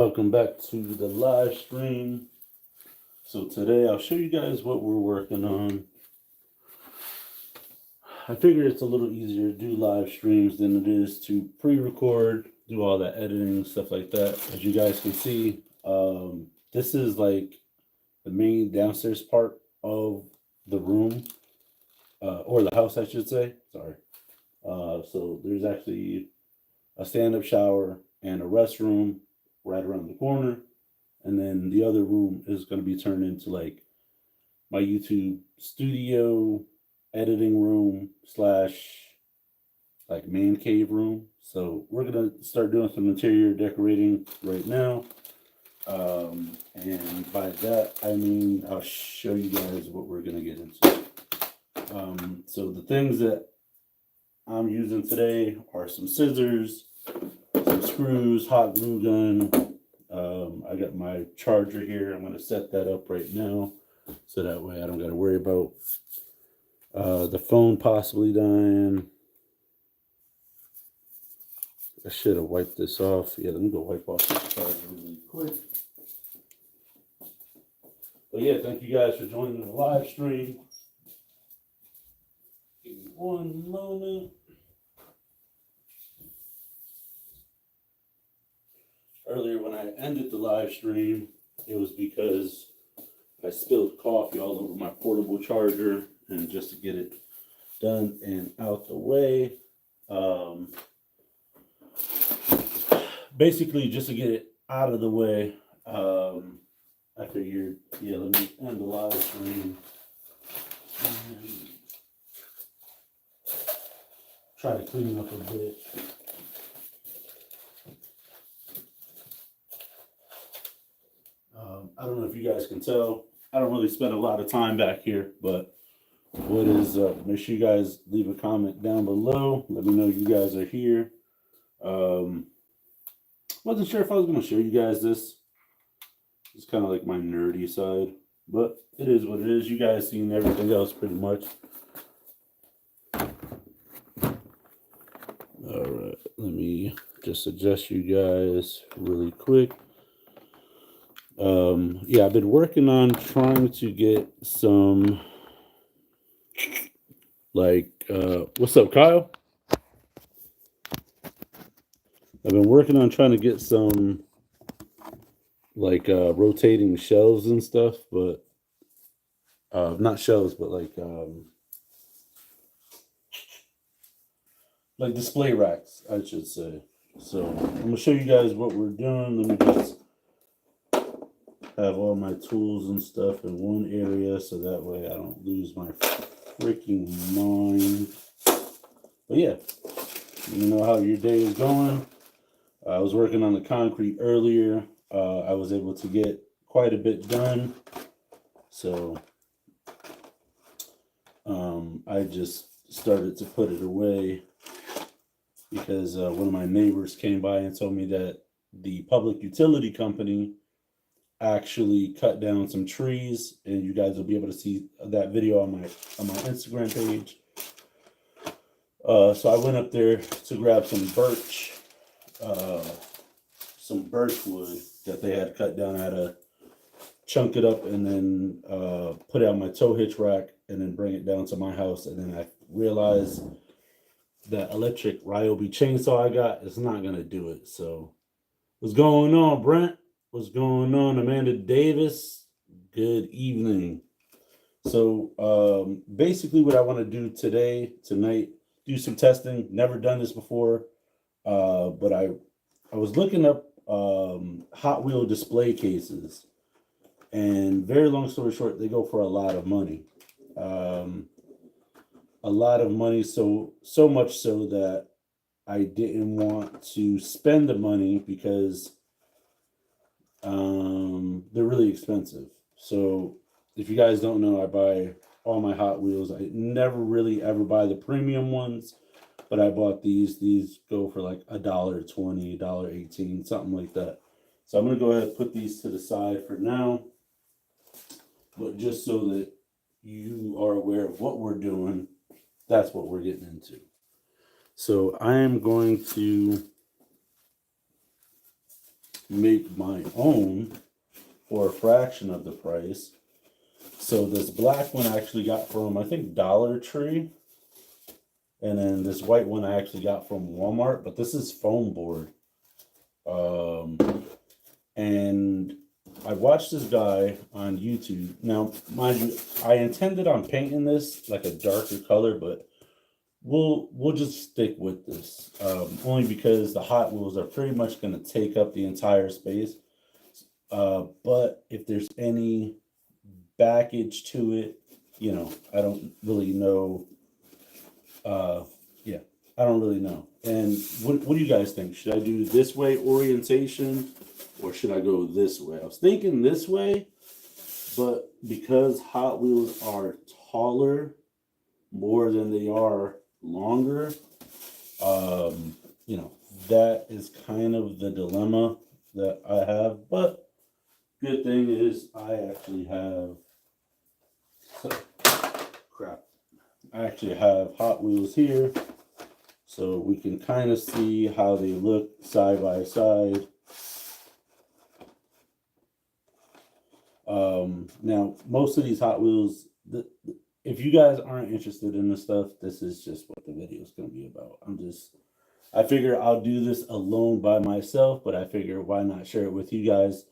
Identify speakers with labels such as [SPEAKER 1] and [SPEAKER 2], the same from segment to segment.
[SPEAKER 1] Welcome back to the live stream. So today I'll show you guys what we're working on. I figure it's a little easier to do live streams than it is to pre-record, do all that editing, stuff like that. As you guys can see, this is like the main downstairs part of the room, or the house, I should say. Sorry. So there's actually a stand-up shower and a restroom right around the corner. And then the other room is going to be turned into like my YouTube studio, editing room slash like man cave room. So we're going to start doing some interior decorating right now. And by that, I mean, I'll show you guys what we're going to get into. So the things that I'm using today are some scissors, some screws, hot glue gun. I got my charger here. I'm going to set that up right now so that way I don't got to worry about the phone possibly dying. I should have wiped this off. Yeah, let me go wipe off this charger really quick. But yeah, thank you guys for joining the live stream. Give me one moment. Earlier when I ended the live stream, it was because I spilled coffee all over my portable charger, and just to get it done and out the way, basically just to get it out of the way, I figured, yeah, let me end the live stream and try to clean up a bit. I don't know if you guys can tell, I don't really spend a lot of time back here, but what is up? Make sure you guys leave a comment down below. Let me know you guys are here. Wasn't sure if I was going to show you guys this. It's kind of like my nerdy side, but it is what it is. You guys seen everything else pretty much. All right, let me just adjust you guys really quick. Yeah, I've been working on trying to get some, like, what's up, Kyle? I've been working on trying to get some, like, rotating shelves and stuff, but, not shelves, but like display racks, I should say. So I'm gonna show you guys what we're doing. Let me just have all my tools and stuff in one area so that way I don't lose my freaking mind. But yeah, you know how your day is going. I was working on the concrete earlier. I was able to get quite a bit done. So I just started to put it away because one of my neighbors came by and told me that the public utility company actually cut down some trees, and you guys will be able to see that video on my Instagram page. So I went up there to grab some birch wood that they had cut down. I had to chunk it up and then put it on my tow hitch rack and then bring it down to my house. And then I realized that electric Ryobi chainsaw I got is not gonna do it. So what's going on, Brent? What's going on, Amanda Davis? Good evening. So basically what I want to do tonight, do some testing. Never done this before, but I was looking up Hot Wheel display cases, and very long story short, they go for a lot of money. A lot of money, so much so that I didn't want to spend the money because they're really expensive. So if you guys don't know, I buy all my Hot Wheels. I never really ever buy the premium ones, but I bought these. These go for like $1.20, $1.18, something like that. So I'm gonna go ahead and put these to the side for now. But just so that you are aware of what we're doing, that's what we're getting into. So I am going to make my own for a fraction of the price. So this black one I actually got from, I think, Dollar Tree. And then this white one I actually got from Walmart, but this is foam board. And I watched this guy on YouTube. Now, mind you, I intended on painting this like a darker color, but we'll just stick with this. Only because the Hot Wheels are pretty much going to take up the entire space. But if there's any baggage to it, you know, I don't really know. Yeah, I don't really know. And what do you guys think? Should I do this way orientation, or should I go this way? I was thinking this way, but because Hot Wheels are taller more than they are longer, you know, that is kind of the dilemma that I have. But good thing is I actually have I actually have Hot Wheels here, so we can kind of see how they look side by side. Now, most of these Hot Wheels, if you guys aren't interested in this stuff, this is just what the video is going to be about. I figure I'll do this alone by myself, but I figure why not share it with you guys?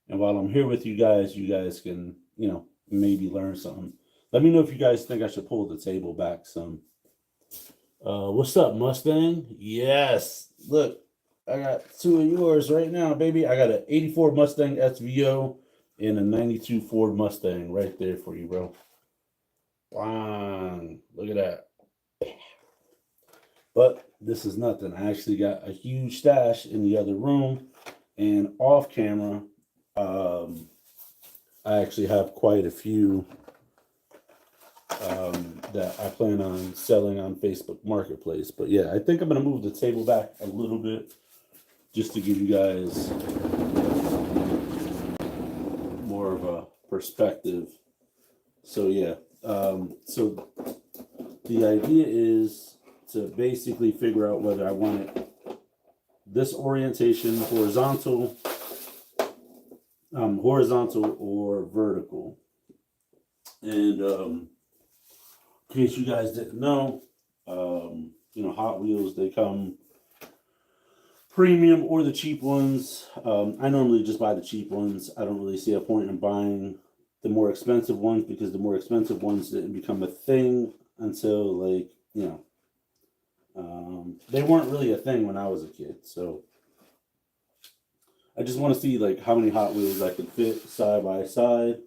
[SPEAKER 1] And while I'm here with you guys can, you know, maybe learn something. Let me know if you guys think I should pull the table back some. What's up, Mustang? Yes. Look, I got two of yours right now, baby. I got an 84 Mustang SVO and a 92 Ford Mustang right there for you, bro. Bang. Look at that. But this is nothing. I actually got a huge stash in the other room. And off camera, I actually have quite a few that I plan on selling on Facebook Marketplace. But yeah, I think I'm going to move the table back a little bit just to give you guys more of a perspective. So yeah, so the idea is to basically figure out whether I want it this orientation, horizontal or vertical. And in case you guys didn't know, you know, Hot Wheels, they come premium or the cheap ones. I normally just buy the cheap ones. I don't really see a point in buying the more expensive ones because the more expensive ones didn't become a thing until, like, you know, they weren't really a thing when I was a kid. So I just want to see like how many Hot Wheels I could fit side by side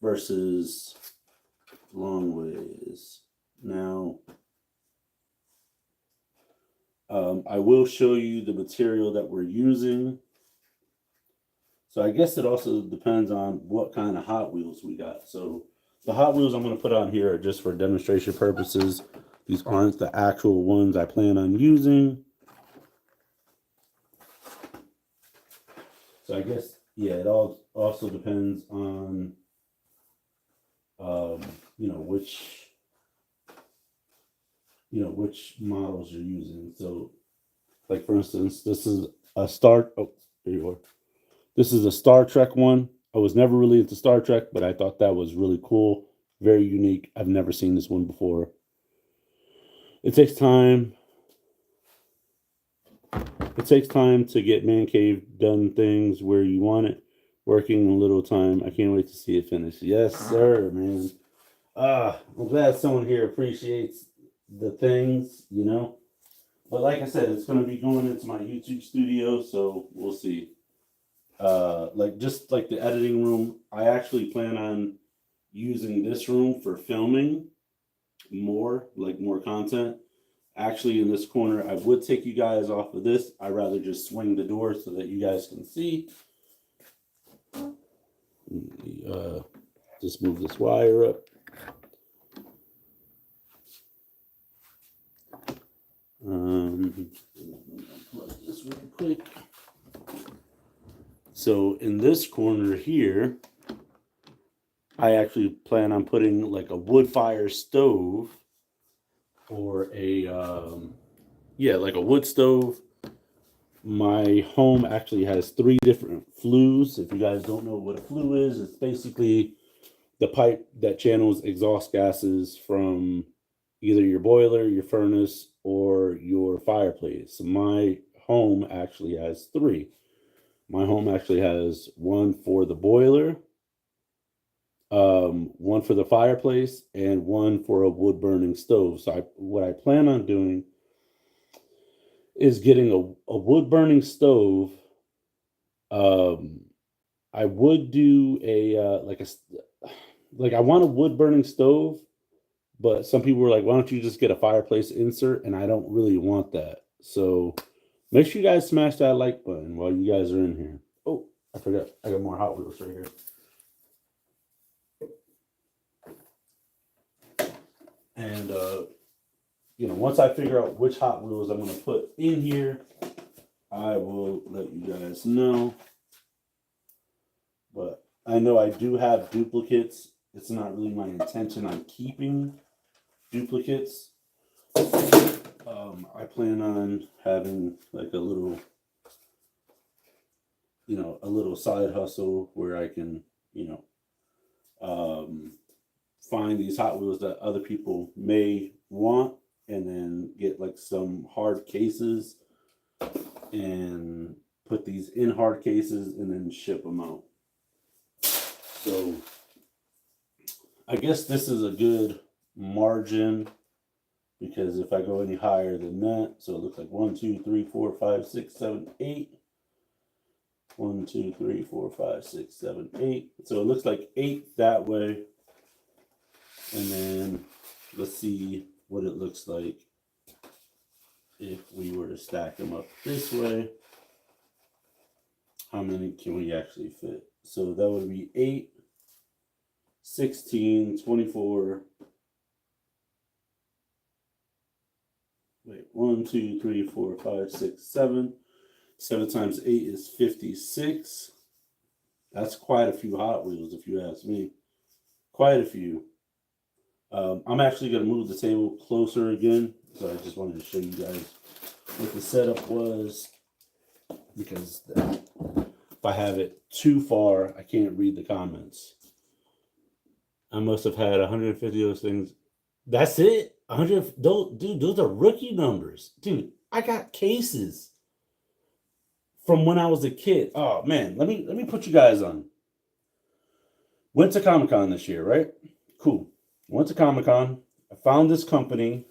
[SPEAKER 1] versus long ways. Now, I will show you the material that we're using. So I guess it also depends on what kind of Hot Wheels we got. So the Hot Wheels I'm going to put on here are just for demonstration purposes. These aren't the actual ones I plan on using. So I guess, yeah, it all also depends on, you know, which models you're using. So, like for instance, this is a here you are. This is a Star Trek one. I was never really into Star Trek, but I thought that was really cool, very unique. I've never seen this one before. It takes time. It takes time to get Man Cave done things where you want it, working in a little time. I can't wait to see it finish. Yes, sir, man. I'm glad someone here appreciates the things, you know. But like I said, it's going to be going into my YouTube studio, so we'll see. Just like the editing room, I actually plan on using this room for filming more content. Actually, in this corner, I would take you guys off of this. I'd rather just swing the door so that you guys can see. Just move this wire up. Plug this real quick. So in this corner here, I actually plan on putting like a wood fire stove or a like a wood stove My home actually has 3 different flues. If you guys don't know what a flue is, it's basically the pipe that channels exhaust gases from either your boiler, your furnace, or your fireplace. My home actually has 3. My home actually has one for the boiler, one for the fireplace, and one for a wood burning stove. So what I plan on doing is getting a wood burning stove. Um, I would do a like I want a wood burning stove, but some people were like, "Why don't you just get a fireplace insert?" And I don't really want that. So make sure you guys smash that like button while you guys are in here. Oh, I forgot. I got more Hot Wheels right here. And once I figure out which Hot Wheels I'm gonna put in here, I will let you guys know. But I know I do have duplicates. It's not really my intention on keeping duplicates. I plan on having like a little side hustle where I can, find these Hot Wheels that other people may want and then get like some hard cases and put these in hard cases and then ship them out. So I guess this is a good margin because if I go any higher than that, so it looks like 1, 2, 3, 4, 5, 6, 7, 8. 1, 2, 3, 4, 5, 6, 7, 8. So it looks like 8 that way. And then let's see what it looks like if we were to stack them up this way. How many can we actually fit? So that would be 8, 16, 24. Wait, 1, 2, 3, 4, 5, 6, 7. 7 times 8 is 56. That's quite a few Hot Wheels, if you ask me. Quite a few. I'm actually going to move the table closer again. So I just wanted to show you guys what the setup was. Because if I have it too far, I can't read the comments. I must have had 150 of those things. That's it? 100? Dude, those are rookie numbers. Dude, I got cases from when I was a kid. Oh man, let me put you guys on. Went to Comic-Con this year, right? Cool. Went to Comic-Con. I found this company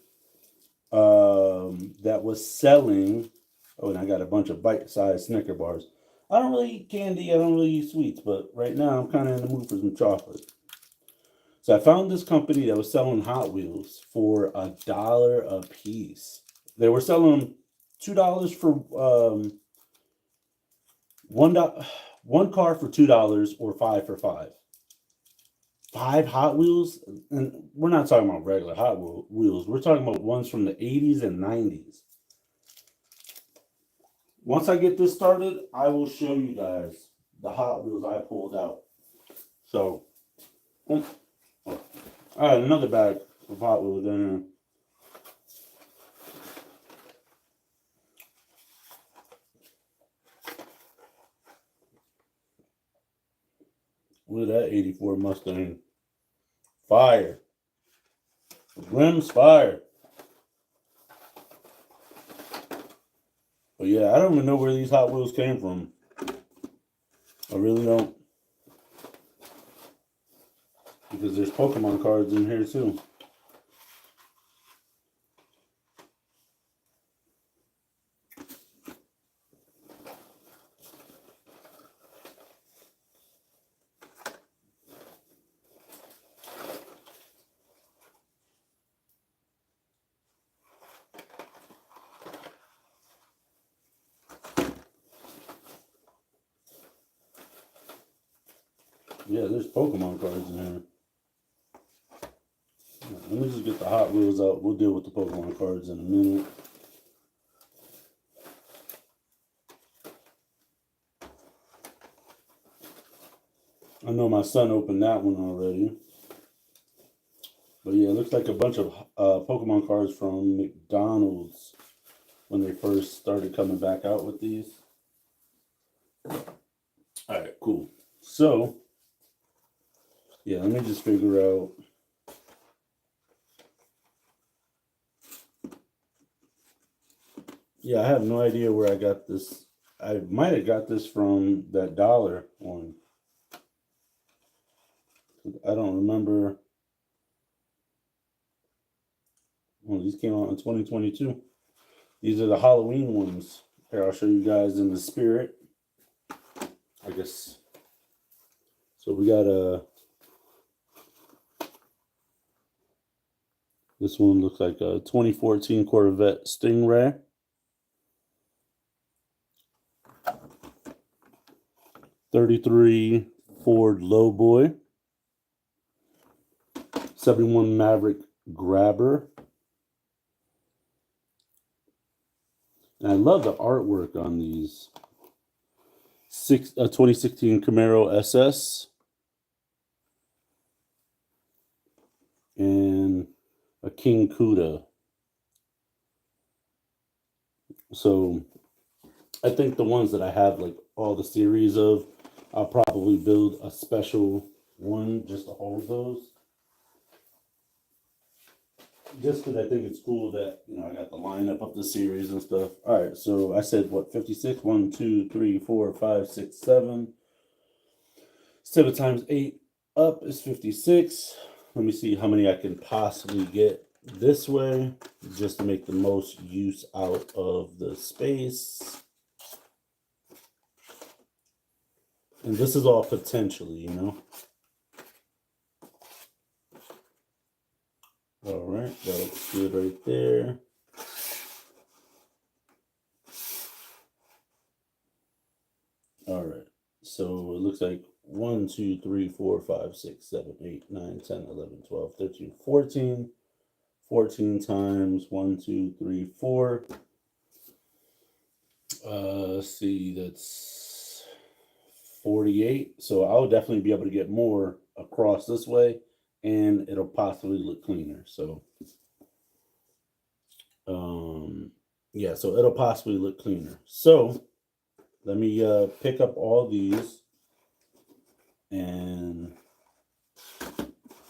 [SPEAKER 1] that was selling. Oh, and I got a bunch of bite-sized Snicker bars. I don't really eat candy. I don't really eat sweets, but right now I'm kind of in the mood for some chocolate. So I found this company that was selling Hot Wheels for $1 a piece. They were selling them $2 for one car for $2 or 5 for 5. 5 Hot Wheels, and we're not talking about regular Hot Wheels. We're talking about ones from the 80s and 90s. Once I get this started, I will show you guys the Hot Wheels I pulled out. So, I had another bag of Hot Wheels in here. Look at that 84 Mustang. Fire. The rim's fire. But yeah, I don't even know where these Hot Wheels came from. I really don't. Because there's Pokemon cards in here too. Yeah, there's Pokemon cards in here. Let me just get the Hot Wheels out. We'll deal with the Pokemon cards in a minute. I know my son opened that one already. But yeah, it looks like a bunch of Pokemon cards from McDonald's. when they first started coming back out with these. All right, cool. So, yeah, let me just figure out. Yeah, I have no idea where I got this. I might have got this from that dollar one. I don't remember. Well, these came out in 2022. These are the Halloween ones. Here, I'll show you guys in the spirit. I guess. So we got this one looks like a 2014 Corvette Stingray. '33 Ford Lowboy. '71 Maverick Grabber. And I love the artwork on these. 2016 Camaro SS. And a King Cuda. So I think the ones that I have, like all the series of, I'll probably build a special one just to hold those. Just because I think it's cool that, you know, I got the lineup of the series and stuff. All right, so I said what, 56? 1, 2, 3, 4, 5, 6, 7. 7 times 8 up is 56. Let me see how many I can possibly get this way just to make the most use out of the space. And this is all potentially, you know. All right, that looks good right there. All right, so it looks like 1, 2, 3, 4, 5, 6, 7, 8, 9, 10, 11, 12, 13, 14. 14 times 1, 2, 3, 4. Let's see, that's 48. So I'll definitely be able to get more across this way, and it'll possibly look cleaner. So, yeah, so it'll possibly look cleaner. So let me pick up all these and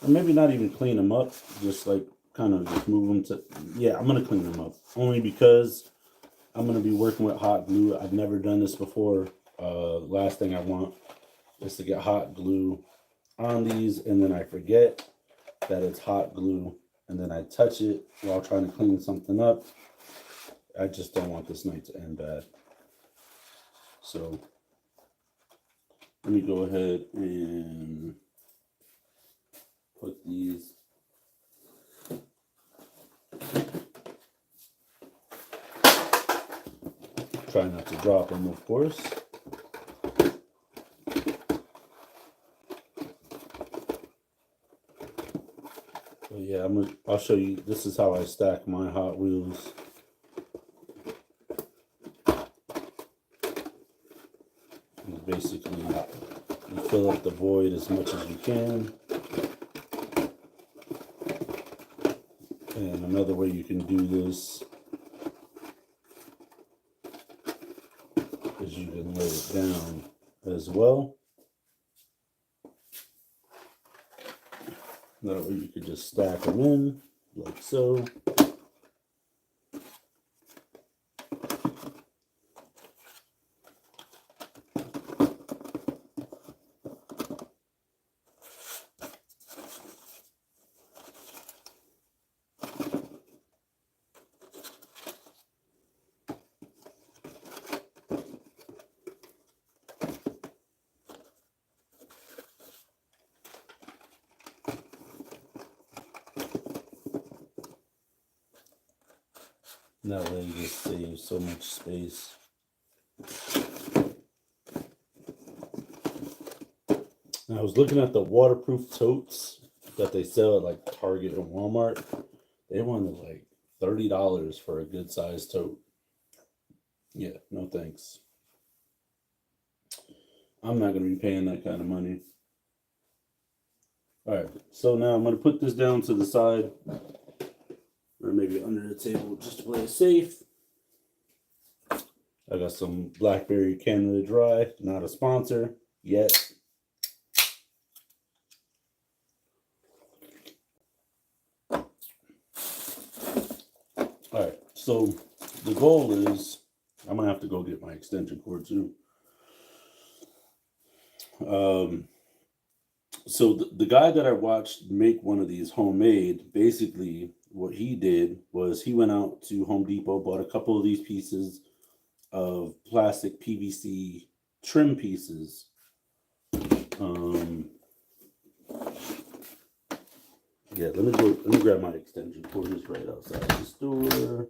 [SPEAKER 1] maybe not even clean them up, just like kind of just move them to, yeah, I'm going to clean them up only because I'm going to be working with hot glue. I've never done this before. Last thing I want is to get hot glue on these and then I forget that it's hot glue and then I touch it while trying to clean something up. I just don't want this night to end bad. So let me go ahead and put these. Try not to drop them, of course. So yeah, I'll show you. This is how I stack my Hot Wheels. And basically, you fill up the void as much as you can. And another way you can do this is you can lay it down as well. That way you could just stack them in like so. That way you just save so much space. And I was looking at the waterproof totes that they sell at like Target and Walmart. They wanted like $30 for a good sized tote. Yeah, no thanks. I'm not going to be paying that kind of money. All right, so now I'm going to put this down to the side. Or maybe under the table just to play it safe. I got some Blackberry Canada Dry, not a sponsor yet. Alright, so the goal is, I'm gonna have to go get my extension cord too. So the guy that I watched make one of these homemade, basically what he did was he went out to Home Depot, bought a couple of these pieces of plastic PVC trim pieces. Yeah, let me grab my extension cord. It's right outside the store.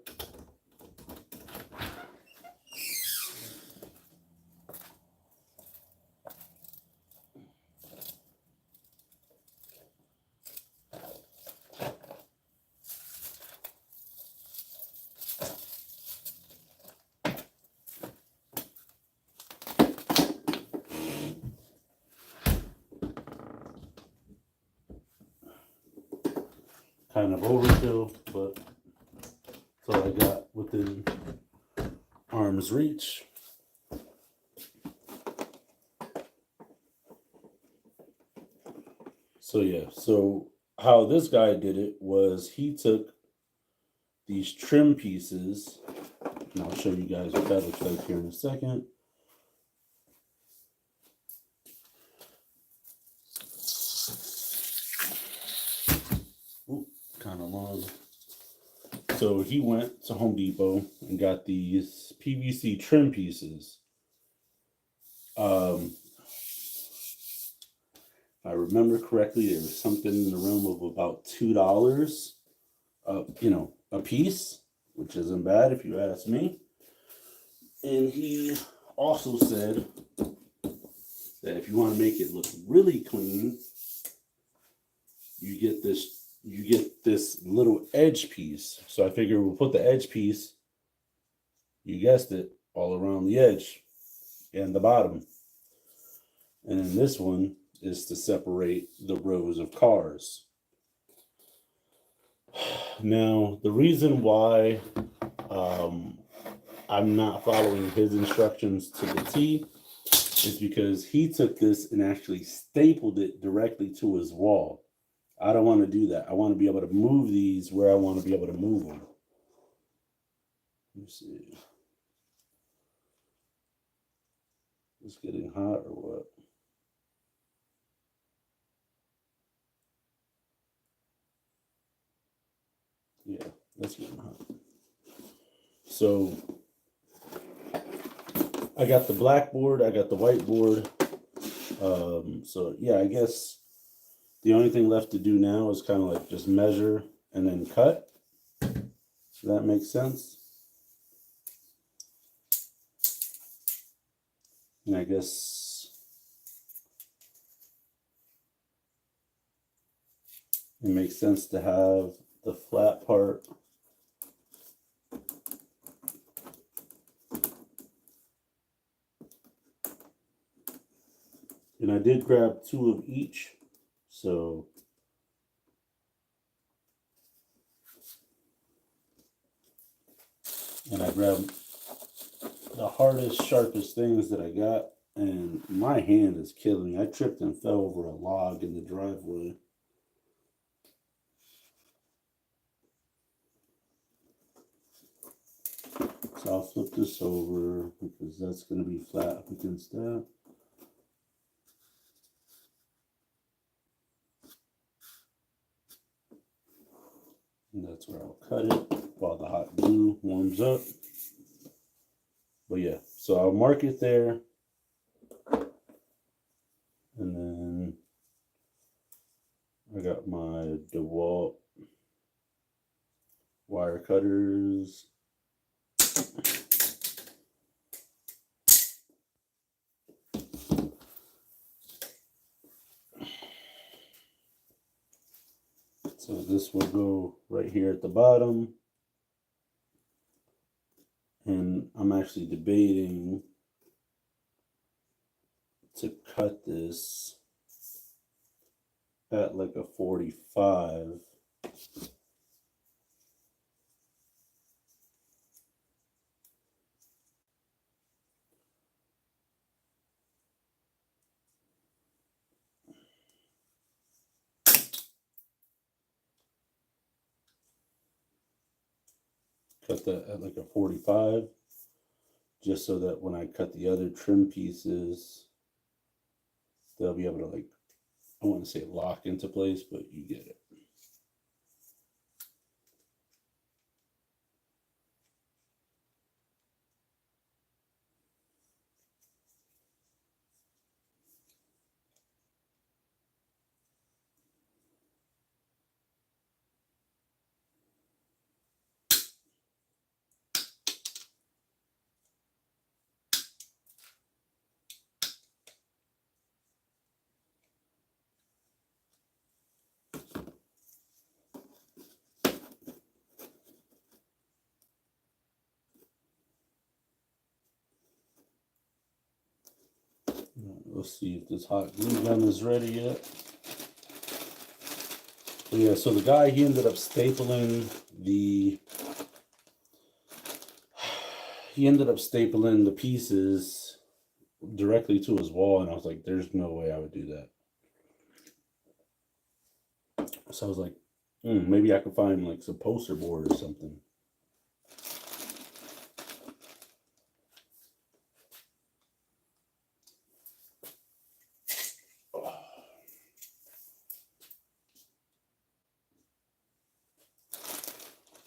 [SPEAKER 1] Kind of overkill, but that's all I got within arm's reach. So yeah, so how this guy did it was he took these trim pieces, and I'll show you guys what that looks like here in a second. Ooh, kind of long. So he went to Home Depot and got these PVC trim pieces. If I remember correctly, there was something in the realm of about $2, a piece, which isn't bad if you ask me. And he also said that if you want to make it look really clean, you get this little edge piece. So I figure we'll put the edge piece, you guessed it, all around the edge and the bottom. And then this one is to separate the rows of cars. Now, the reason why I'm not following his instructions to the T is because he took this and actually stapled it directly to his wall. I don't want to do that. I want to be able to move these where I want to be able to move them. Let's see. It's getting hot or what? Yeah, that's getting hot. So I got the blackboard, I got the whiteboard. So yeah, I guess the only thing left to do now is kind of like just measure and then cut. So that makes sense. And I guess it makes sense to have the flat part and I did grab 2 of each. So and I grabbed the hardest, sharpest things that I got, and my hand is killing me. I tripped and fell over a log in the driveway. So I'll flip this over because that's going to be flat up against that. And that's where I'll cut it while the hot glue warms up. But yeah, so I'll mark it there. And then I got my DeWalt wire cutters. So this will go right here at the bottom. And I'm actually debating to cut this at like a 45. cut that at like a 45, just so that when I cut the other trim pieces, they'll be able to, like, I want to say lock into place, but you get it. Let's see if this hot glue gun is ready yet. But yeah, so the guy, he ended up stapling the pieces directly to his wall, and I was like, there's no way I would do that. So I was like, maybe I could find like some poster board or something.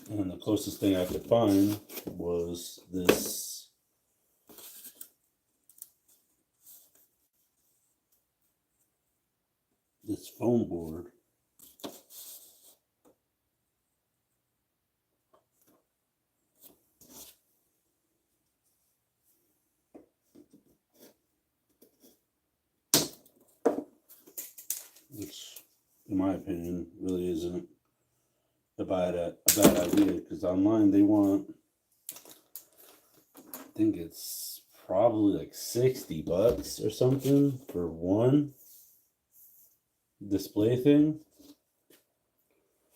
[SPEAKER 1] And the closest thing I could find was this foam board. Which, in my opinion, really isn't a bad idea, because online they want, I think it's probably like $60 or something for one display thing.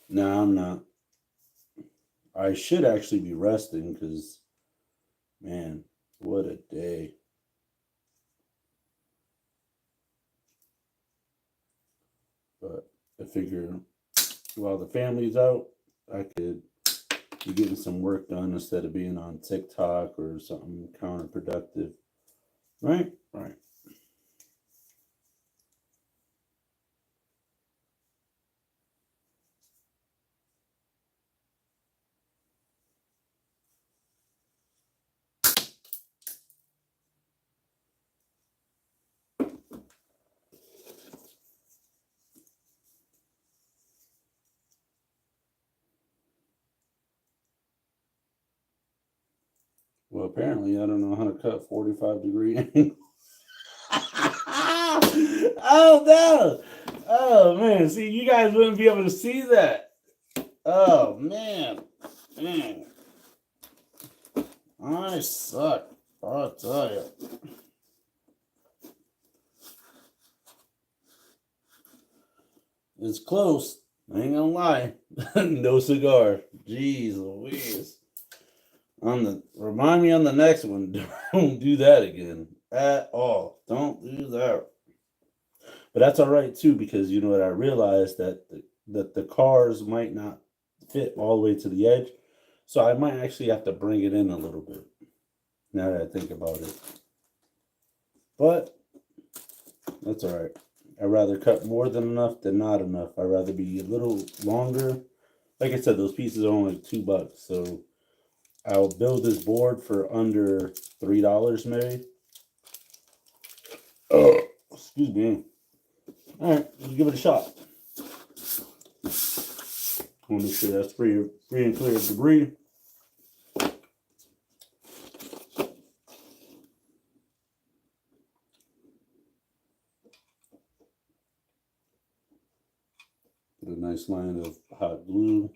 [SPEAKER 1] No, I'm not. I should actually be resting, because, man, what a day. But I figure while the family's out, I could be getting some work done instead of being on TikTok or something counterproductive. Right? Right. Well, apparently I don't know how to cut 45-degree angles. Oh no! Oh man, see, you guys wouldn't be able to see that. Oh man. Man. I suck. I'll tell you. It's close. I ain't gonna lie. No cigar. Jeez Louise. Remind me on the next one. Don't do that again. At all. Don't do that. But that's all right too, because you know what, I realized that the cars might not fit all the way to the edge. So I might actually have to bring it in a little bit, now that I think about it. But that's all right. I'd rather cut more than enough than not enough. I'd rather be a little longer. Like I said, those pieces are only like $2. So I'll build this board for under $3 maybe. Oh, excuse me. All right, let's give it a shot. I want to make sure that's free and clear of debris. Put a nice line of hot glue.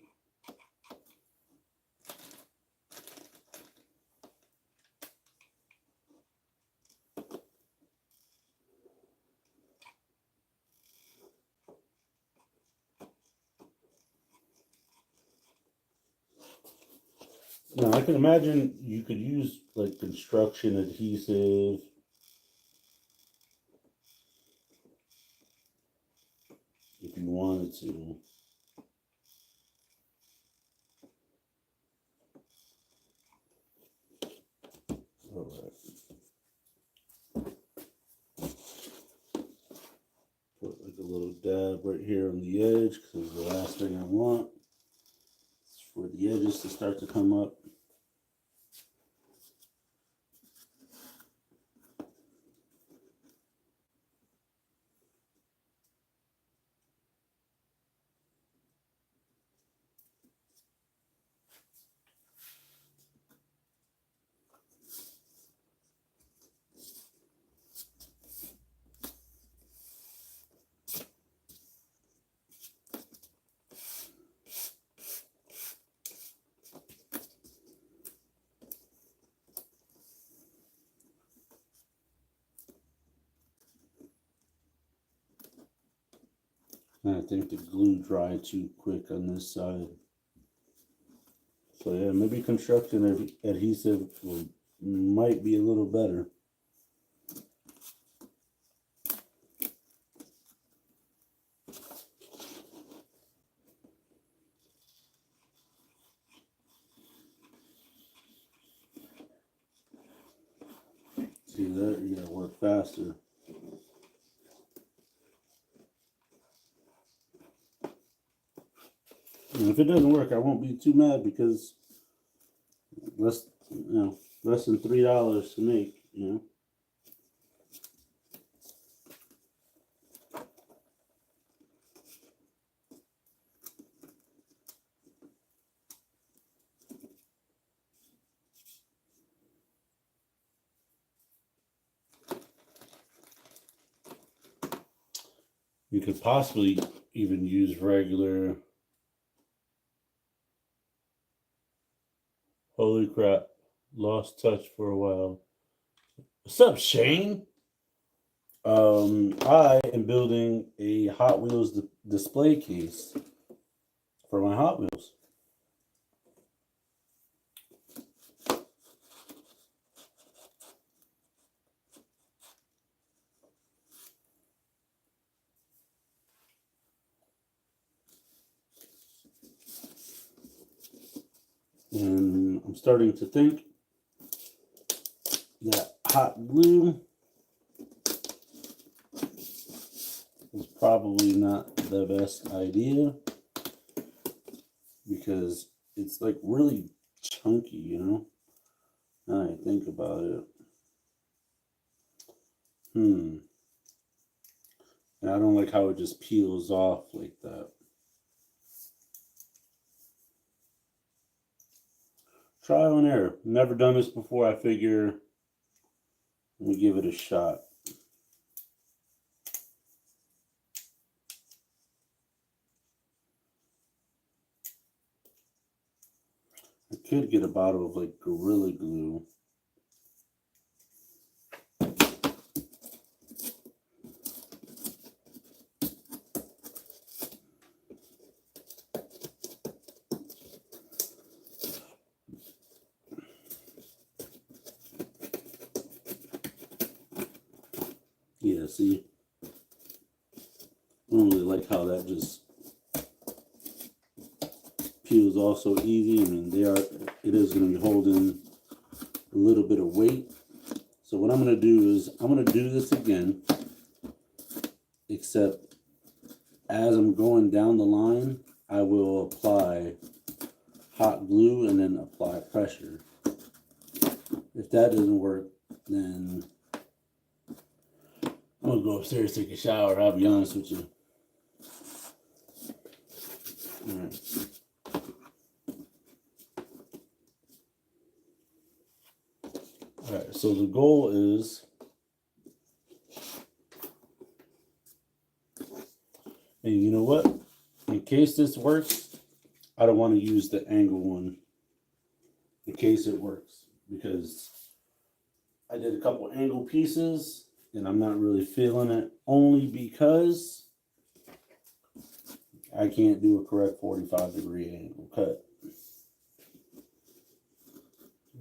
[SPEAKER 1] Now I can imagine you could use like construction adhesive. If you wanted to. dab right here on the edge because the last thing I want is for the edges to start to come up. And I think the glue dried too quick on this side. So yeah, maybe construction adhesive might be a little better. See that? You gotta work faster. And if it doesn't work, I won't be too mad because less than $3 to make, you know. You could possibly even use regular. Holy crap. Lost touch for a while. What's up, Shane? I am building a Hot Wheels display case for my Hot Wheels. And I'm starting to think that hot glue is probably not the best idea because it's like really chunky, you know? Now I think about it. And I don't like how it just peels off like that. Trial and error. Never done this before. I figure let me give it a shot. I could get a bottle of like Gorilla Glue. Yeah, see? I don't really like how that just peels off so easy. I mean, it is going to be holding a little bit of weight. So what I'm going to do is I'm going to do this again, except as I'm going down the line, I will apply hot glue and then apply pressure. If that doesn't work, then I'm going to go upstairs, take a shower. I'll be honest with you. All right. All right, so the goal is, and you know what? In case this works, I don't want to use the angle one in case it works because I did a couple angle pieces and I'm not really feeling it only because I can't do a correct 45-degree angle cut.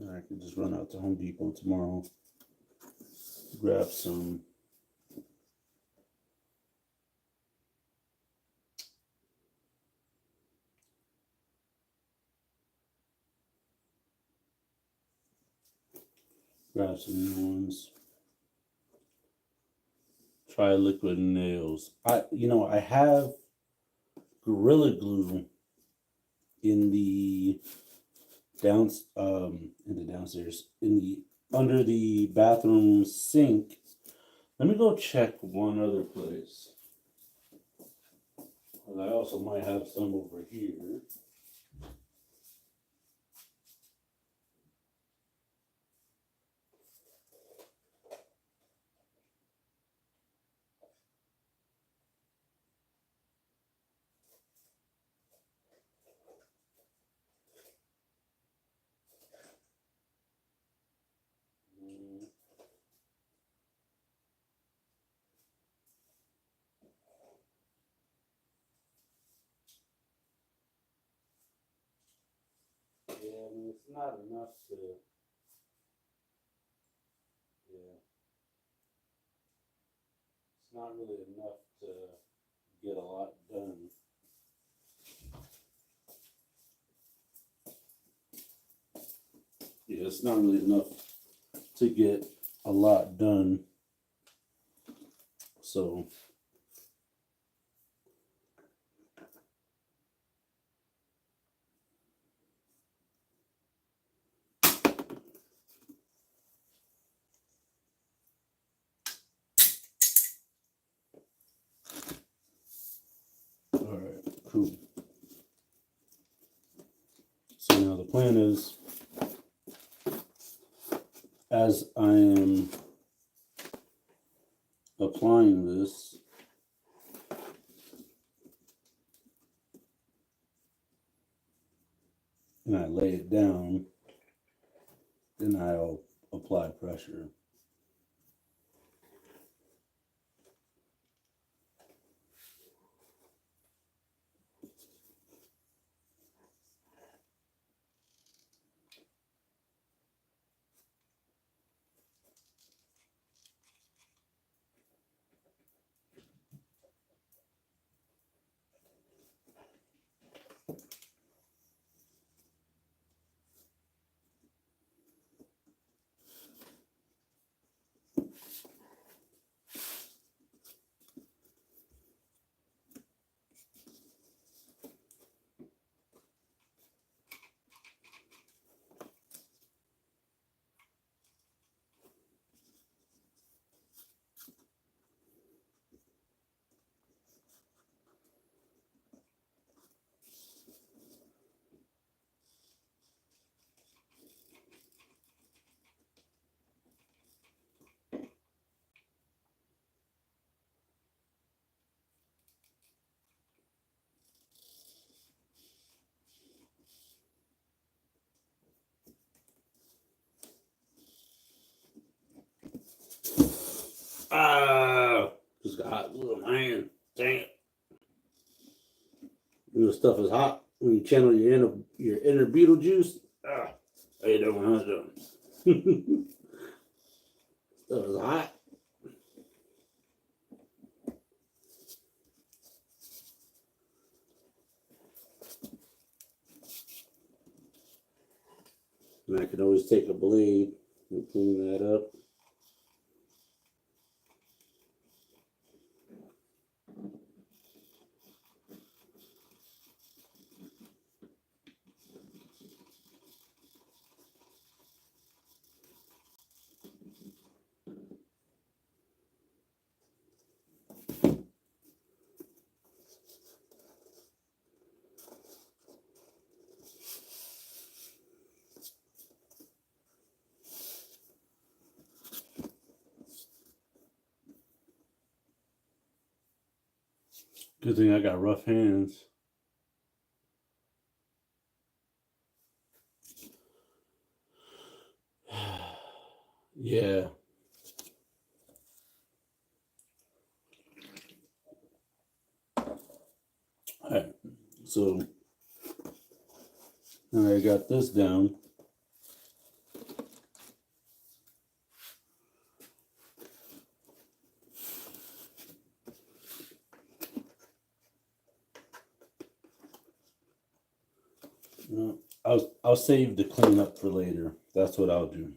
[SPEAKER 1] And I can just run out to Home Depot tomorrow, grab some new ones. Try liquid nails. I have Gorilla Glue in the downstairs in the under the bathroom sink. Let me go check one other place. And I also might have some over here. Yeah, I mean, it's not enough to, yeah, it's not really enough to get a lot done. Yeah, it's not really enough to get a lot done. So, all right, cool. So now the plan is, as I am applying this, and I lay it down, then I'll apply pressure. Ah, just got hot glue on my hand. Dang it. You know, stuff is hot when you channel your inner Beetlejuice. Ah, how you doing? How's it doing? Stuff is hot. And I can always take a blade and clean that up. Good thing I got rough hands. Yeah. All right. So now I got this down. I'll save the cleanup for later. That's what I'll do.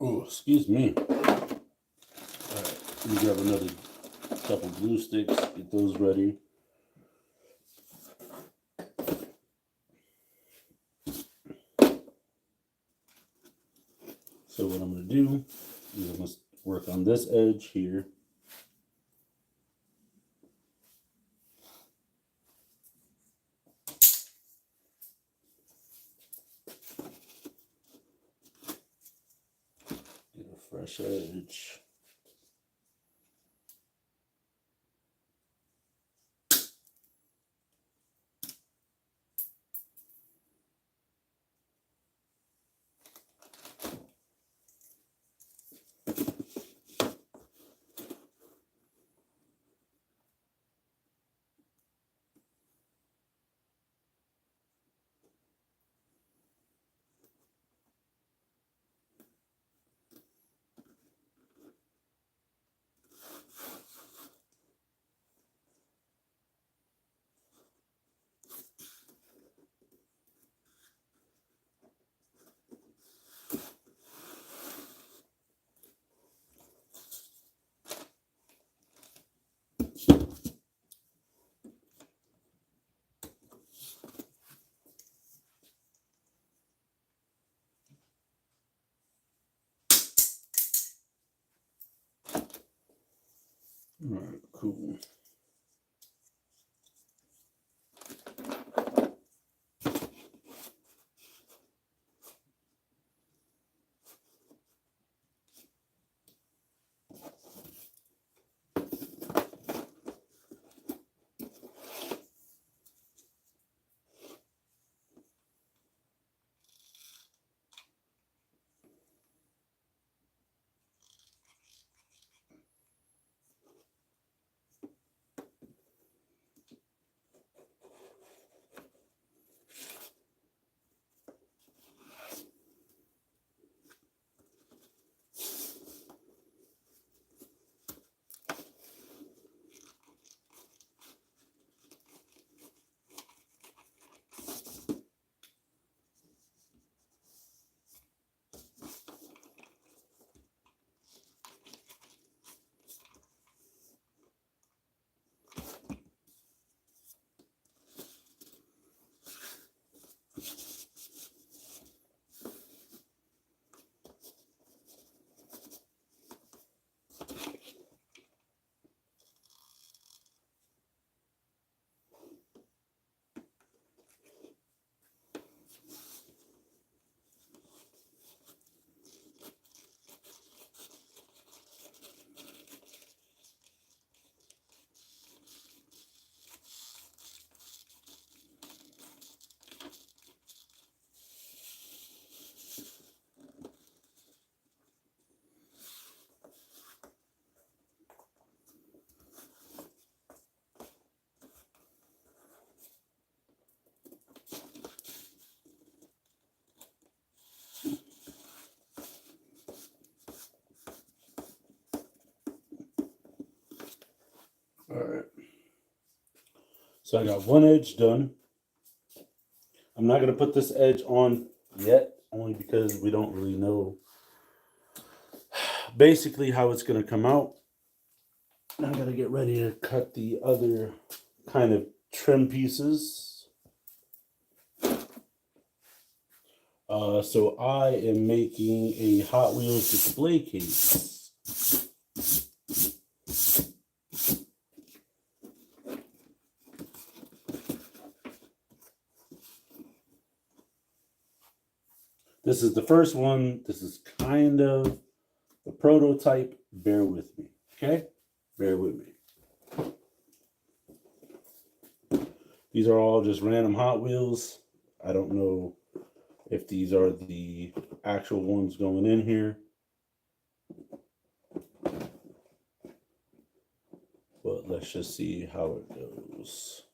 [SPEAKER 1] Oh, excuse me. All right, let me grab another couple glue sticks, get those ready. So what I'm going to do is I'm going to work on this edge here. Get a fresh edge. All right, cool. All right. So I got one edge done. I'm not going to put this edge on yet, only because we don't really know basically how it's going to come out. I got to get ready to cut the other kind of trim pieces. So I am making a Hot Wheels display case. This is the first one. This is kind of the prototype. Bear with me, okay? Bear with me. These are all just random Hot Wheels. I don't know if these are the actual ones going in here. But let's just see how it goes.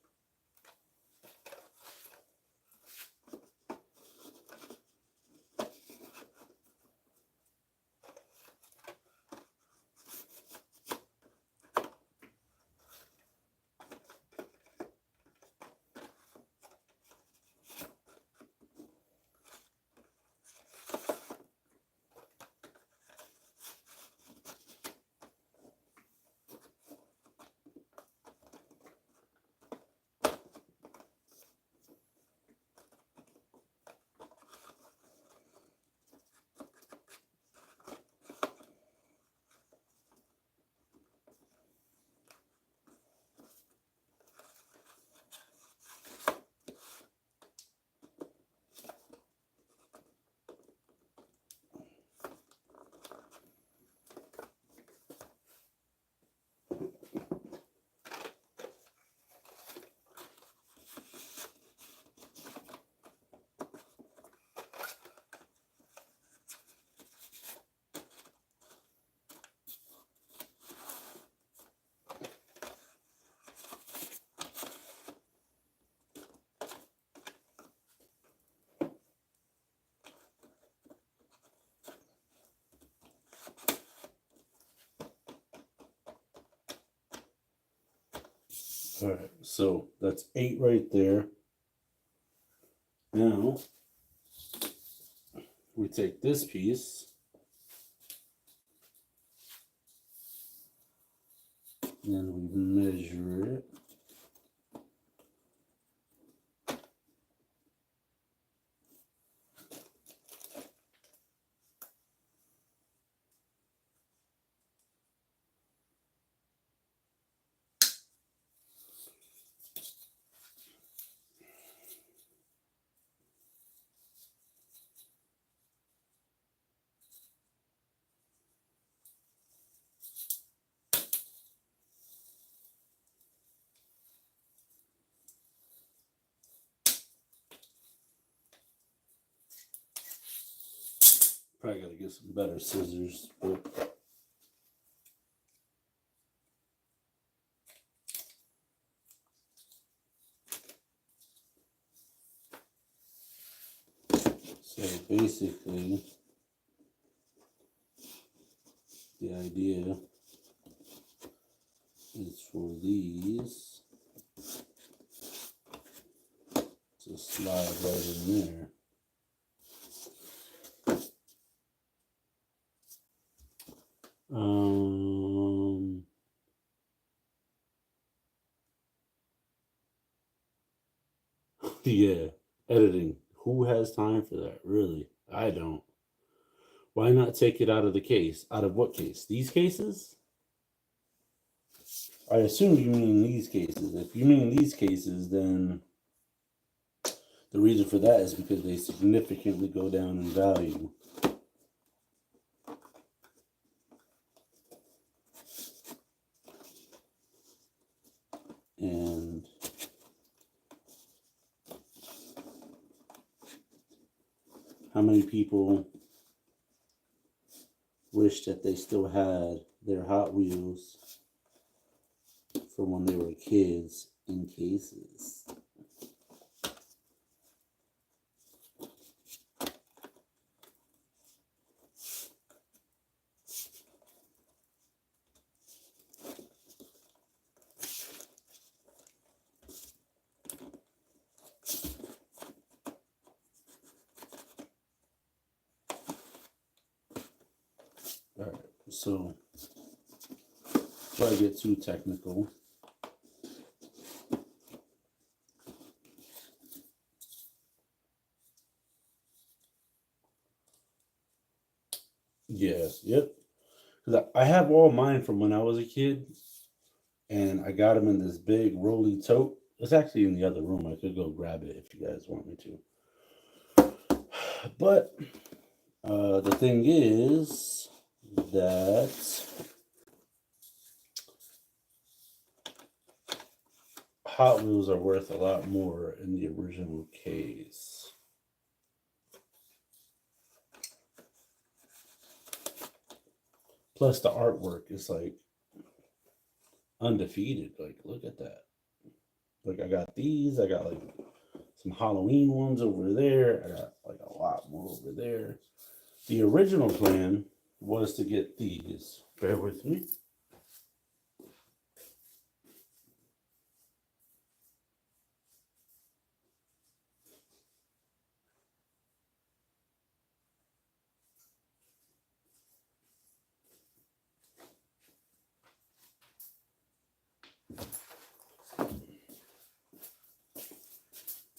[SPEAKER 1] All right, so that's 8 right there. Now we take this piece and then we measure it. Probably gotta get some better scissors, but so basically the idea is for these to slide right in there. Yeah, editing. Who has time for that? Really? I don't. Why not take it out of the case? Out of what case? These cases? I assume you mean these cases. If you mean these cases, then the reason for that is because they significantly go down in value. And how many people wish that they still had their Hot Wheels from when they were kids in cases? All right, so before I get too technical, yeah, yep. Because I have all mine from when I was a kid, and I got them in this big rolly tote. It's actually in the other room. I could go grab it if you guys want me to. But the thing is that Hot Wheels are worth a lot more in the original case. Plus, the artwork is like undefeated. Like, look at that. Like, I got these. I got like some Halloween ones over there. I got like a lot more over there. The original plan was to get these. Bear with me.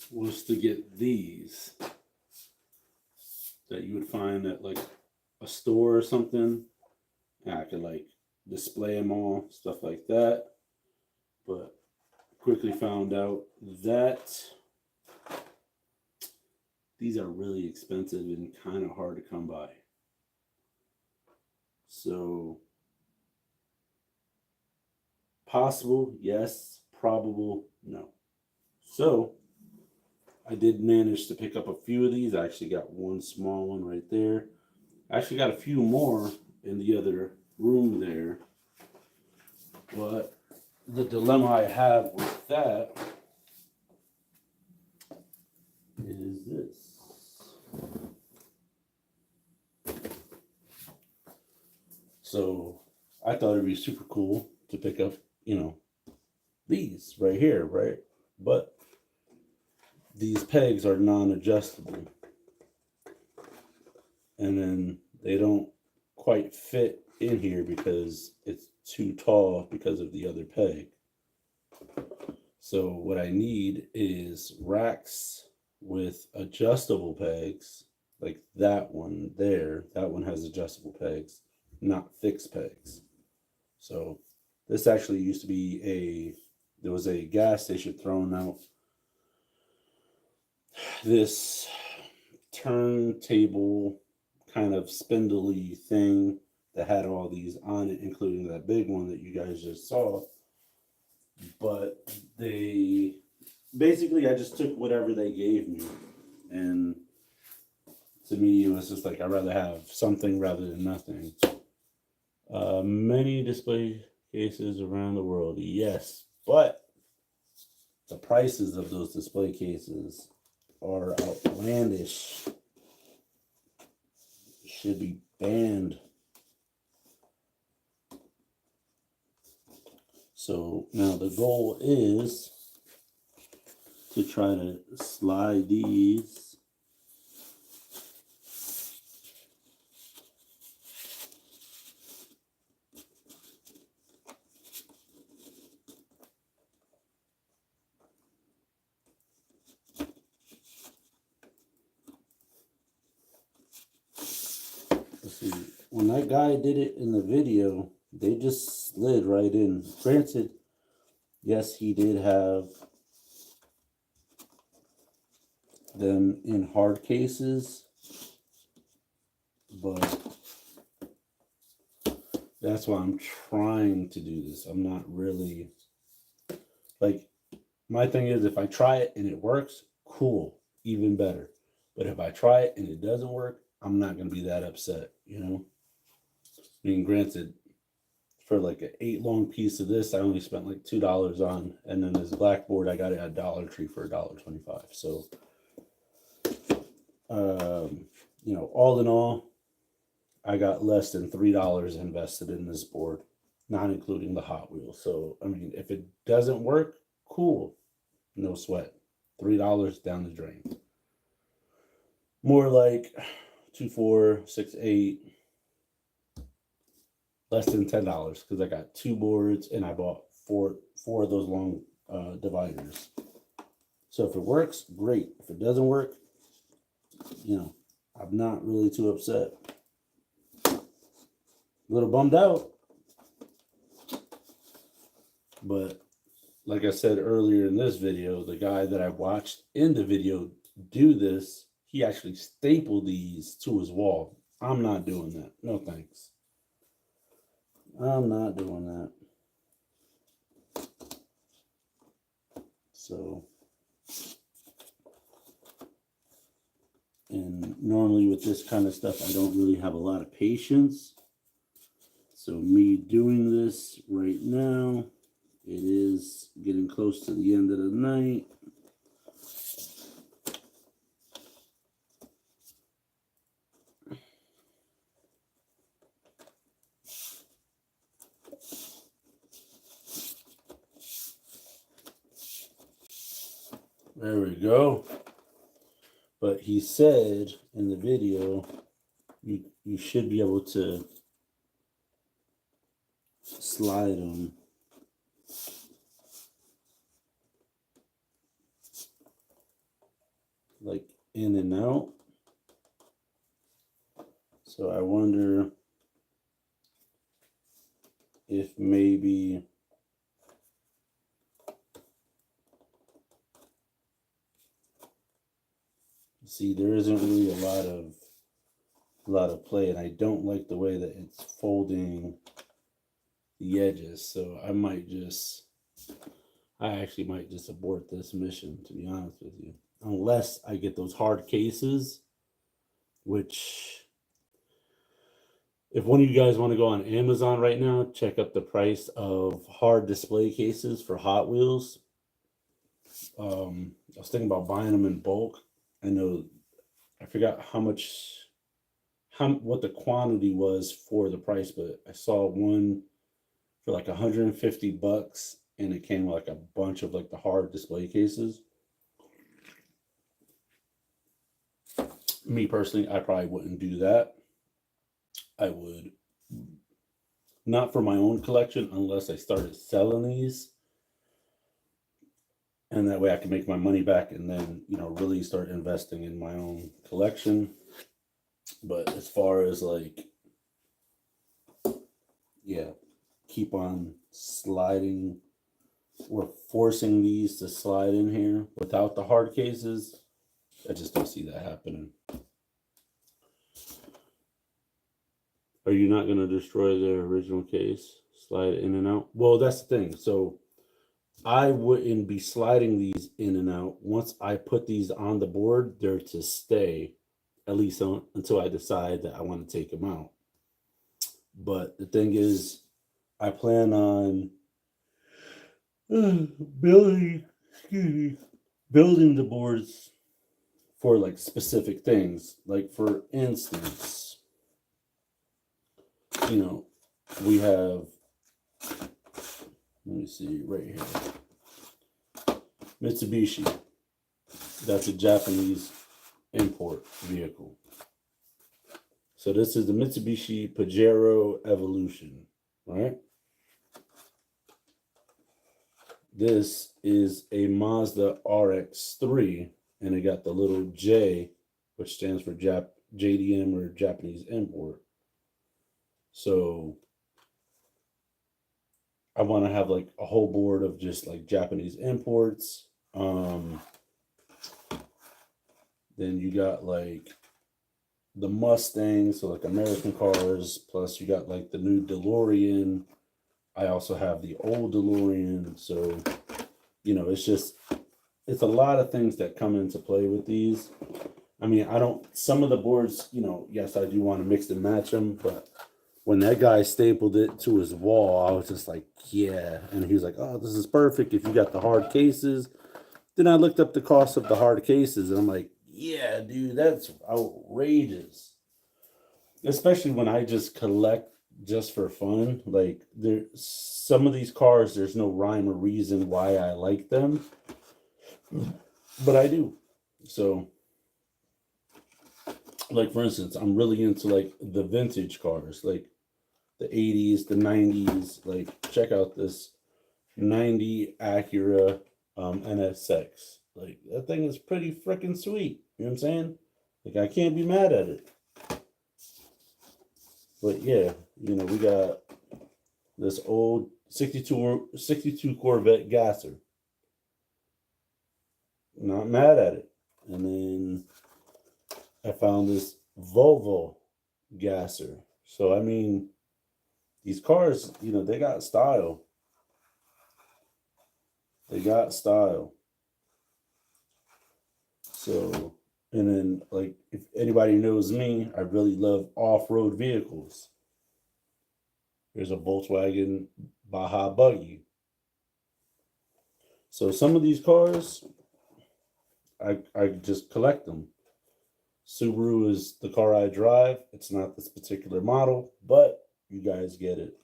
[SPEAKER 1] Was to get these that you would find at like a store or something. And I could like display them all, stuff like that. But quickly found out that these are really expensive and kind of hard to come by. So, possible, yes. Probable, no. So, I did manage to pick up a few of these. I actually got one small one right there. I actually got a few more in the other room there. But the dilemma I have with that is this. So I thought it'd be super cool to pick up, these right here, right? But these pegs are non-adjustable, and then they don't quite fit in here because it's too tall because of the other peg. So what I need is racks with adjustable pegs, like that one there. That one has adjustable pegs, not fixed pegs. So this actually used to be there was a gas station thrown out this turntable kind of spindly thing that had all these on it, including that big one that you guys just saw. But they basically, I just took whatever they gave me, and to me, it was just like I'd rather have something rather than nothing. Many display cases around the world, yes, but the prices of those display cases are outlandish. Should be banned. So now the goal is to try to slide these see, when that guy did it in the video, they just slid right in. Granted, yes, he did have them in hard cases, but that's why I'm trying to do this. I'm not really, like, my thing is if I try it and it works, cool, even better. But if I try it and it doesn't work, I'm not going to be that upset, you know? I mean, granted, for like an 8 long piece of this, I only spent like $2 on, and then this blackboard I got it at Dollar Tree for $1.25. So, you know, all in all, I got less than $3 invested in this board, not including the Hot Wheels. So, I mean, if it doesn't work, cool, no sweat. $3 down the drain. More like 2, 4, 6, 8. Less than $10 because I got 2 boards and I bought four of those long dividers. So if it works, great. If it doesn't work, you know, I'm not really too upset. A little bummed out, but like I said earlier in this video, the guy that I watched in the video do this, he actually stapled these to his wall. I'm not doing that. No thanks. I'm not doing that. So, and normally with this kind of stuff, I don't really have a lot of patience. So me doing this right now, it is getting close to the end of the night. There we go. But he said in the video, you should be able to slide them like in and out. So I wonder if maybe see, there isn't really a lot of play, and I don't like the way that it's folding the edges. So I actually might just abort this mission, to be honest with you, unless I get those hard cases, which if one of you guys want to go on Amazon right now, check up the price of hard display cases for Hot Wheels. I was thinking about buying them in bulk. I know I forgot what the quantity was for the price, but I saw one for like $150, and it came with like a bunch of like the hard display cases. Me personally, I probably wouldn't do that. I would not for my own collection unless I started selling these, and that way I can make my money back and then, you know, really start investing in my own collection. But as far as like, yeah, keep on sliding or forcing these to slide in here without the hard cases, I just don't see that happening. Are you not going to destroy the original case? Slide in and out? Well, that's the thing. So I wouldn't be sliding these in and out. Once I put these on the board, they're to stay, at least until I decide that I want to take them out. But the thing is, I plan on building the boards for like specific things. Like for instance, you know, we have, let me see right here, Mitsubishi. That's a Japanese import vehicle. So this is the Mitsubishi Pajero Evolution, right? This is a Mazda RX-3, and it got the little J, which stands for JDM or Japanese import. So I want to have like a whole board of just like Japanese imports. Then you got like the Mustang, so like American cars, plus you got like the new DeLorean. I also have the old DeLorean. So, you know, it's a lot of things that come into play with these. I mean, some of the boards, you know, yes, I do want to mix and match them, but when that guy stapled it to his wall, I was just like, yeah. And he was like, oh, this is perfect if you got the hard cases. Then I looked up the cost of the hard cases, and I'm like, yeah, dude, that's outrageous. Especially when I just collect just for fun. Like, some of these cars, there's no rhyme or reason why I like them, but I do. So, like for instance, I'm really into like the vintage cars, like the 80s, the 90s. Like, check out this 90 Acura NSX. Like, that thing is pretty freaking sweet. You know what I'm saying? Like, I can't be mad at it. But yeah, you know, we got this old 62 Corvette gasser. Not mad at it. And then I found this Volvo gasser. So, I mean, these cars, you know, they got style. They got style. So, and then, like, if anybody knows me, I really love off-road vehicles. There's a Volkswagen Baja Buggy. So some of these cars, I just collect them. Subaru is the car I drive. It's not this particular model, but you guys get it.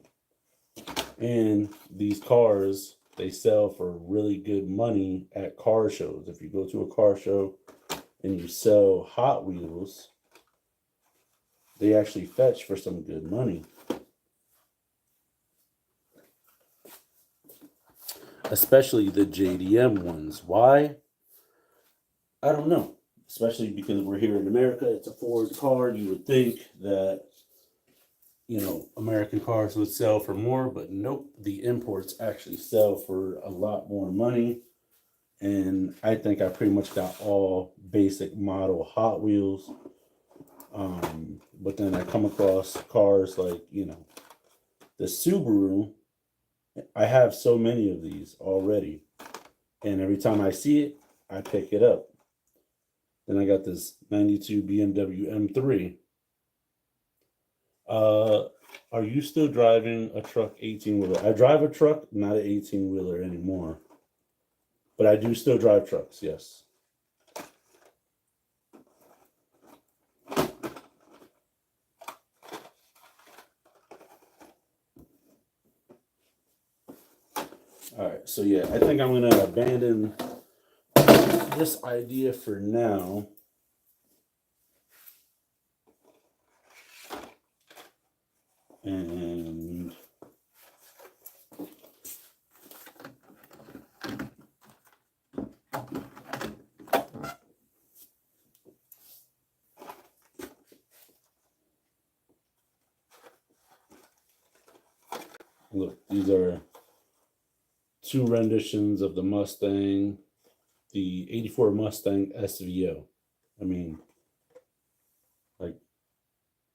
[SPEAKER 1] And these cars, they sell for really good money at car shows. If you go to a car show and you sell Hot Wheels, they actually fetch for some good money. Especially the JDM ones. Why? I don't know. Especially because we're here in America. It's a Ford car. You would think that, you know, American cars would sell for more, but nope. The imports actually sell for a lot more money. And I think I pretty much got all basic model Hot Wheels. But then I come across cars like, you know, the Subaru. I have so many of these already. And every time I see it, I pick it up. Then I got this 92 BMW M3. Are you still driving a truck 18-wheeler? I drive a truck, not an 18-wheeler anymore. But I do still drive trucks, yes. All right, so yeah, I think I'm gonna abandon this idea for now. And look, these are two renditions of the Mustang, the 84 Mustang SVO. I mean, like,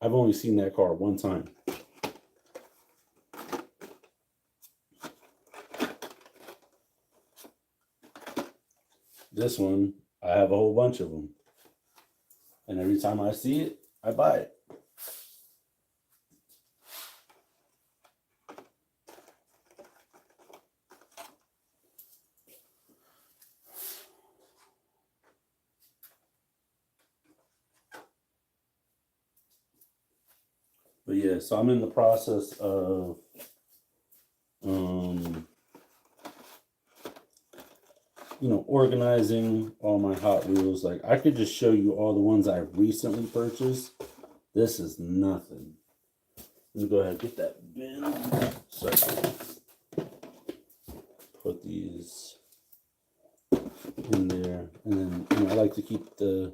[SPEAKER 1] I've only seen that car one time. This one, I have a whole bunch of them. And every time I see it, I buy it. But yeah, so I'm in the process of organizing all my Hot Wheels. Like, I could just show you all the ones I recently purchased. This is nothing. Let me go ahead and get that bin so I can put these in there. And then I like to keep the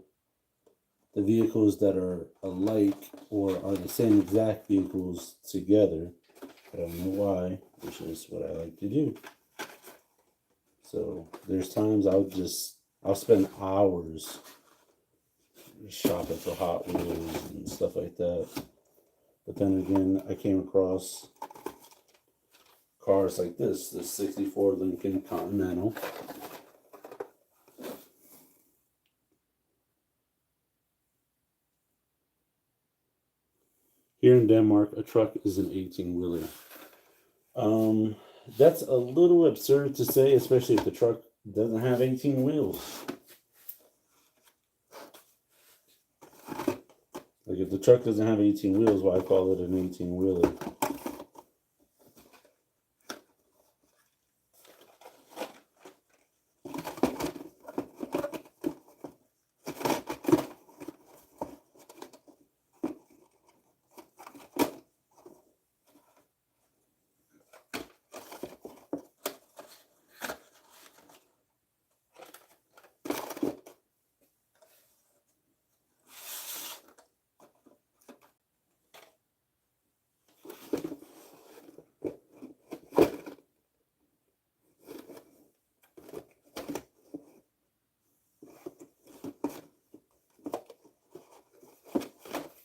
[SPEAKER 1] vehicles that are alike or are the same exact vehicles together. I don't know why, which is what I like to do. So there's times I'll spend hours shopping for Hot Wheels and stuff like that. But then again, I came across cars like this 64 Lincoln Continental. Here in Denmark, a truck is an 18-wheeler. That's a little absurd to say, especially if the truck doesn't have 18 wheels. Like, if the truck doesn't have 18 wheels, why call it an 18-wheeler?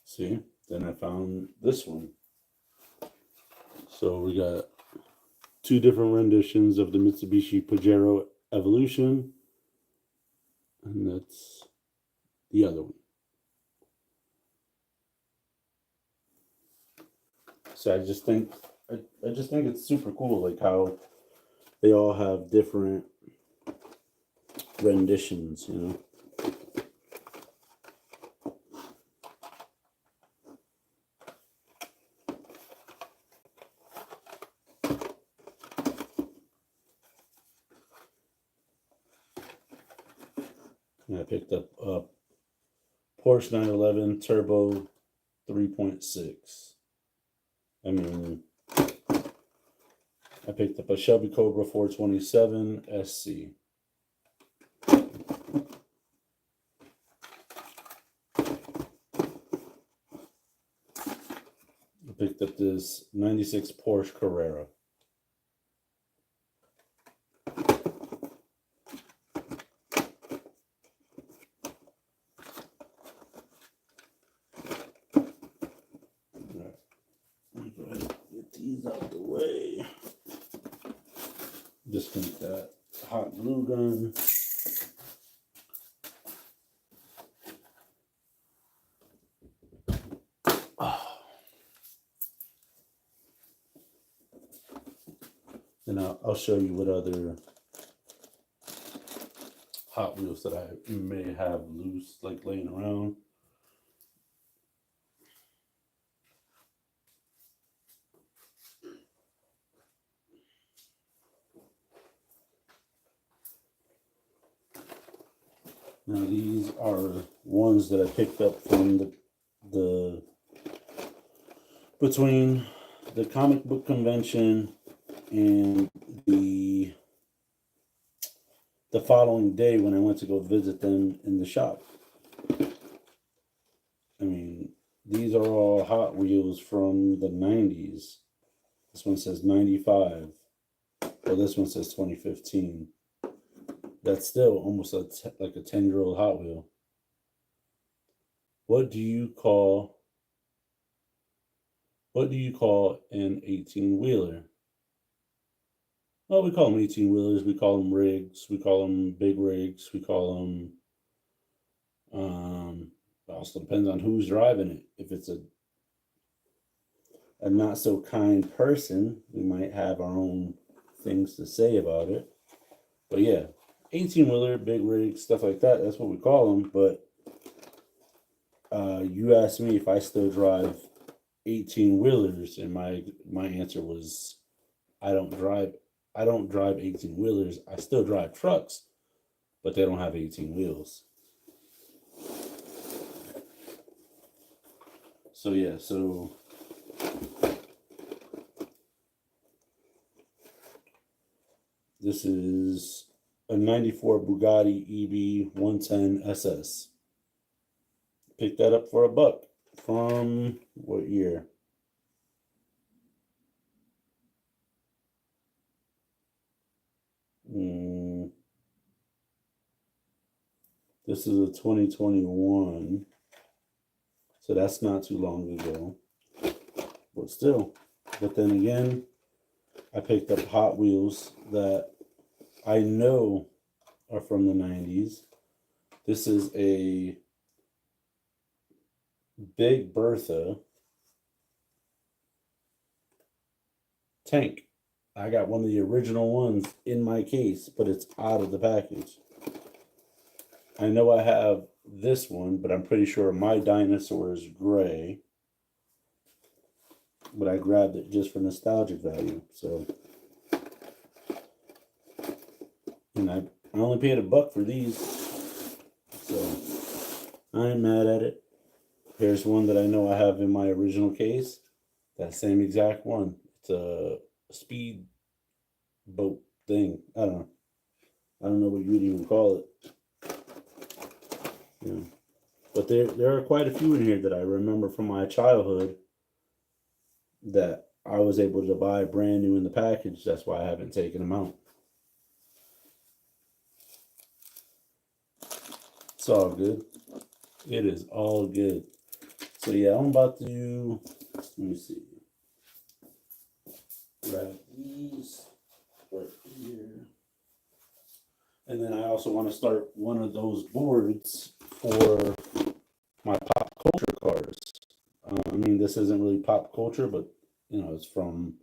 [SPEAKER 1] See, then I found this one. So we got two different renditions of the Mitsubishi Pajero Evolution, and that's the other one. So I just think it's super cool, like how they all have different renditions, And I picked up a Porsche 911 Turbo 3.6. I mean, I picked up a Shelby Cobra 427 SC. I picked up this 96 Porsche Carrera. These out the way. Disconnect that hot glue gun. And I'll show you what other Hot Wheels that I may have loose, like laying around. Now these are ones that I picked up from the between the comic book convention and the following day when I went to go visit them in the shop. I mean, these are all Hot Wheels from the 90s. This one says 95. Well, this one says 2015. That's still almost like a 10-year-old Hot Wheel. What do you call an 18-wheeler? Well, we call them 18-wheelers. We call them rigs. We call them big rigs. We call them. It also depends on who's driving it. If it's a not so kind person, we might have our own things to say about it. But yeah, 18-wheeler, big rig, stuff like that. That's what we call them. But you asked me if I still drive 18-wheelers, and my answer was I don't drive 18-wheelers. I still drive trucks, but they don't have 18 wheels. So yeah, this is a 94 Bugatti EB 110 SS. Picked that up for $1 from what year? This is a 2021. So that's not too long ago. But still. But then again, I picked up Hot Wheels that I know are from the 90s. This is a Big Bertha tank. I got one of the original ones in my case, but it's out of the package. I know I have this one, but I'm pretty sure my dinosaur is gray. But I grabbed it just for nostalgic value. So, and I only paid $1 for these. So, I ain't mad at it. Here's one that I know I have in my original case. That same exact one. It's a speed boat thing. I don't know what you would even call it. Yeah. But there are quite a few in here that I remember from my childhood that I was able to buy brand new in the package. That's why I haven't taken them out. It's all good. It is all good. So yeah, I'm about to, let me see. Grab these right here. And then I also want to start one of those boards for my pop culture cars. I mean, this isn't really pop culture, but you know, it's from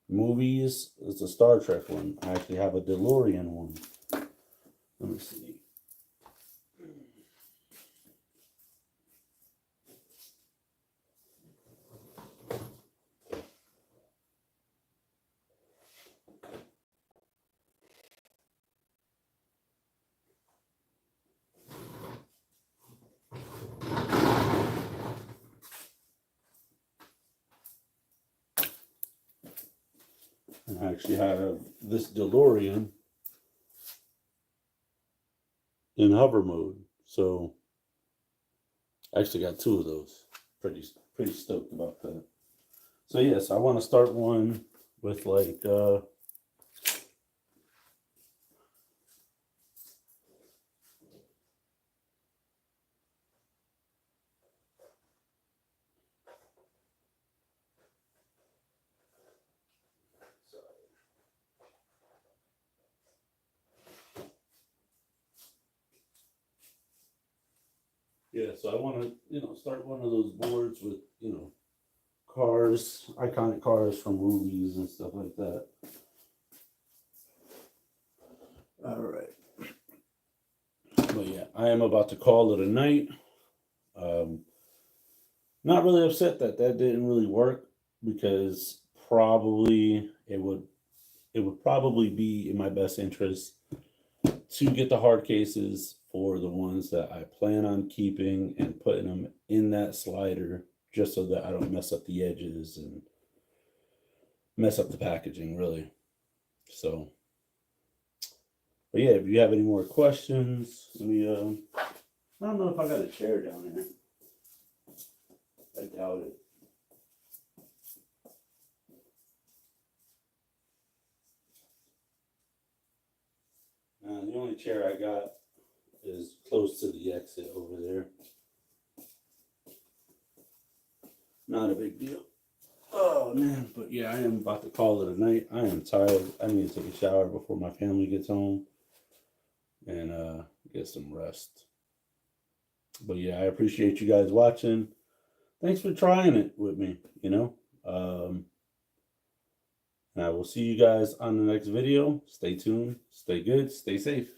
[SPEAKER 1] movies. It's a Star Trek one. I actually have a DeLorean one. Let me see. I actually have this DeLorean in hover mode. So I actually got 2 of those. Pretty stoked about that. So yes, I want to start one with like yeah, so I want to, start one of those boards with, cars, iconic cars from movies and stuff like that. All right. But yeah, I am about to call it a night. Not really upset that didn't really work, because probably it would probably be in my best interest to get the hard cases for the ones that I plan on keeping and putting them in that slider just so that I don't mess up the edges and mess up the packaging, really. So, but yeah, if you have any more questions, let me, I don't know if I got a chair down here. I doubt it. The only chair I got is close to the exit over there. Not a big deal. Oh man, but yeah, I am about to call it a night. I am tired. I need to take a shower before my family gets home and get some rest. But yeah, I appreciate you guys watching. Thanks for trying it with me, you know. And I will see you guys on the next video. Stay tuned, stay good, stay safe.